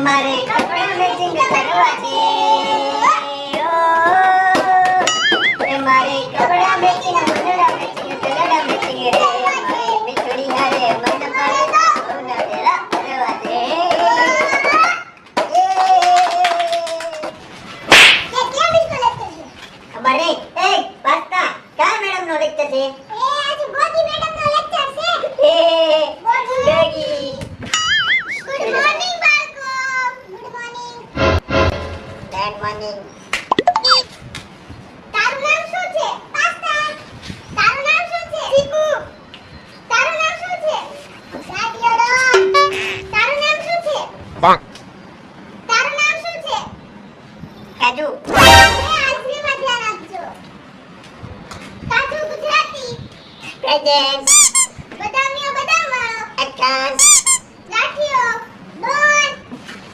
મારે કપડા મેચિંગ કરવા છે મારે કપડા મેચિંગ કલડા મેચિંગ રે મારે મિઠડી હારે મન પડે સોના તેરા કરવા છે ખબર નહીં એ પાસ્તા કા મેડમ નો લેક્ચર છે આજે ગોદી મેડમ નો લેક્ચર છે ગગી ગુડ મોર્નિંગ બાળકો ગુડ મોર્નિંગ ગુડ મોર્નિંગ તારું નામ શું છે પાસ્તા તારું નામ શું છે ચીકુ તારું નામ શું છે ગાડીઓડો તારું નામ શું છે Bonk. તારું નામ શું છે કાજુ આજની માં ધ્યાન આપજો કાજુ ગુજરાતી પ્રેઝન્ટ બદામીઓ બદામ વાળો એક્શન ગાંઠિયો ડોન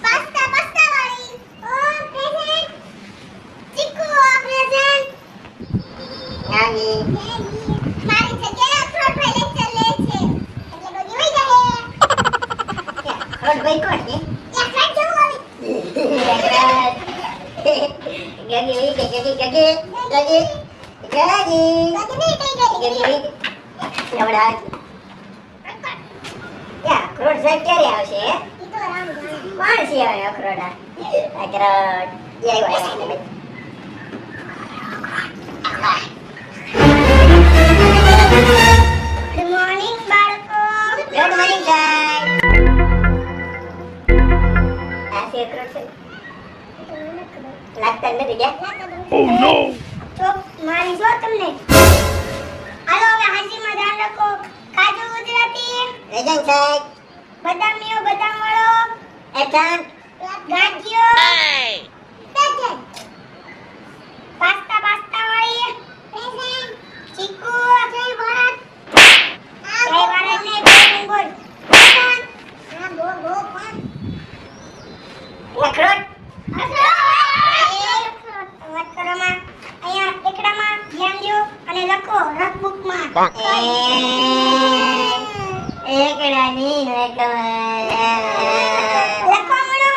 પાસ્તા પાસ્તા વાળી ઓમ પ્રેઝન્ટ ચીકુ પ્રેઝન્ટ નાની મારી જગ્યાએ અખરોટ ભાઈ લેક્ચર લે છે એટલે ડોગી વઈ જાય ખોટ ભાઈ કોણ છે એક ફ્રેન્ડ જેવું આવી ગગી ગગી ગગી ગગી ગગી ડોગી નહીં કઈ ગઈ નવડા યા અખરોટ સાહેબ ક્યારે આવશે ઈ તો રામ જાણે કોણ છે હવે અખરોટ અખરોટ જય વાય ગુડ મોર્નિંગ બાળકો ગુડ મોર્નિંગ ગાઈસ આ છે અખરોટ છે લાગતા નથી ગયા Oh no! તો મારી જો તમને હાલો હવે હાજીમાં ધ્યાન રાખો કાજુ ગુજરાતી પ્રેઝન્ટ સાહેબ બદામીઓ બદામ વાળો એક્શન ગાંઠિયો પ્રેઝન્ટ પાસ્તા પાસ્તા વાળી પ્રેઝન્ટ ચીકુ જય ભારત જય ભારત ને બોલ પ્રેઝન્ટ હા ગો કોણ અખરોટ વાત કરો માં અહીંયા એકડામાં ધ્યાન દો અને લખો રફબુકમાં Bonk. એકડા ની લખો મણો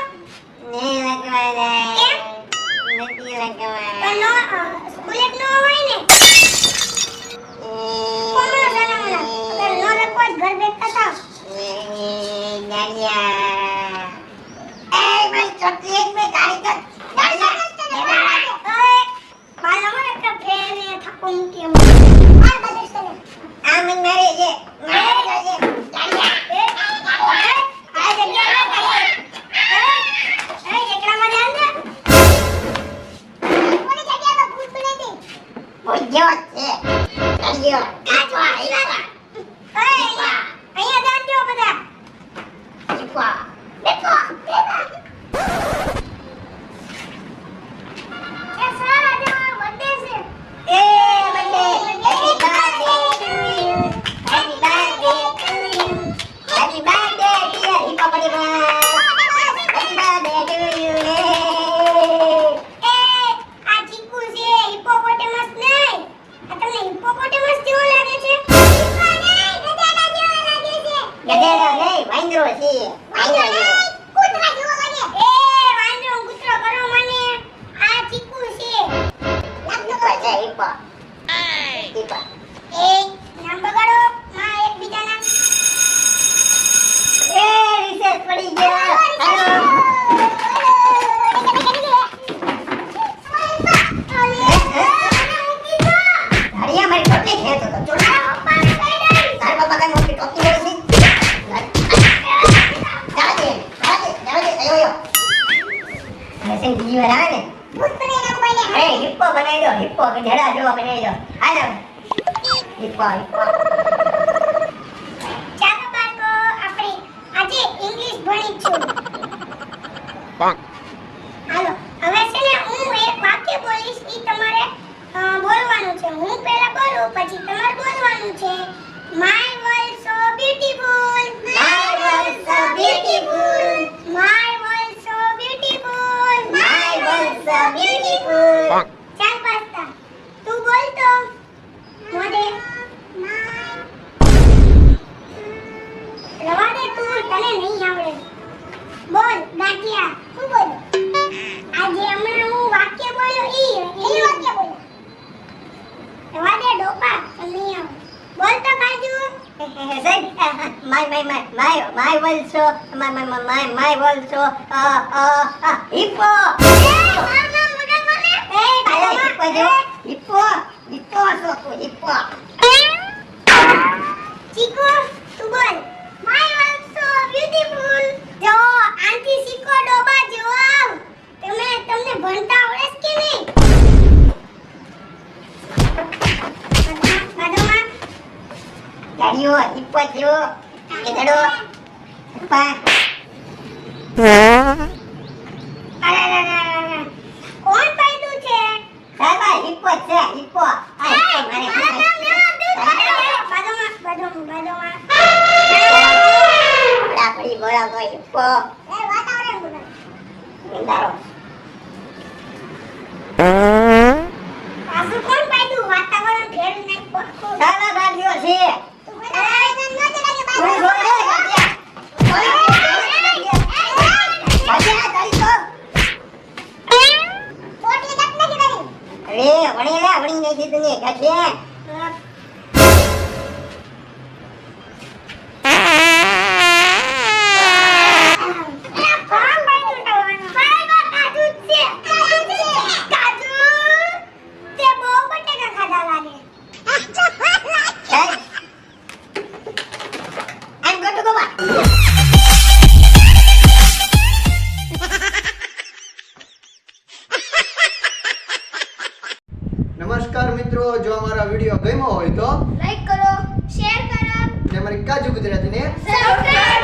ની લખવાના કેમ? નથી તો લખવાના નો સ્કૂલે જ નો હોય ને કોમળો સાલા મણા અગર નો લખો જ ઘર બેઠા થાવ નાનિયા એ ભાઈ ચોકલેટ મે ગાડી કર બાલા મને એક ફેરને થપ્પો મૂકી આ બધું છે આ મન મારે છે મારે છે બોજો છે ગાડીઓ કાચવા ઈલા ચીપા દેખો એ birthday happy birthday to you happy birthday dear hippopotamus happy birthday to you ગધેડો નહીં વાંદરો છે વાંદરો હિપો છે હિપો હિપો એ રિસેસ પડી ગયો હેલો ધાડિયા મારી ટોપી ખેતો તો ચોરા તાર બાપા કઈ મોટી ટોપી લઈ જાજે આયો મેસેજ બીજી વાર આવે ને અરે હિપ્પો બનાવી દો હિપ્પો કે ઢેડા જેવો બનાવી દો હાલો હિપ્પો હિપ્પો Bonk. હાલો હવે છે ને હું એક વાક્ય બોલીશ ઈ તમારે બોલવાનું છે હું પહેલા બોલું પછી તમારે બોલવાનું છે my world so beautiful My world so beautiful. My world so beautiful My world so beautiful. Bonk. ચાલ પાસ્તા તું બોલ તો મોઢે ગયા શું બોલો આજે હમણાં હું વાક્ય બોલ્યો ઈ વાક્ય બોલ્યો એવા દે ડોપા નહીં આવ બોલ તો કાજુ my also hippo. Hippo hippo. ચીકુ તું બોલ my also beautiful જો આંટી શીખો ડોબા જો તમને ભણતા આવડે કે નહીં બાદોમાં Dario, hippo jo. Kedado. Apa? કોણ પાડ્યું છે Sabar, hippo છે, hippo. Ah, hippo mare. બાદોમાં Bola padi bola to hippo. વાતાવરણ બોલ Bendaro. પાછું કોણ પાડ્યું વાતાવરણ ફેરવી નાખ્યું Sabar Dario છે. વણી નહીં દીધું ને ગાંઠિયા I'm going to go back. નમસ્કાર મિત્રો, જો અમારા વિડીયો ગમ્યો હોય તો લાઈક કરો શેર કરો અને અમારી કાજુ ગુજરાતીને સબસ્ક્રાઇબ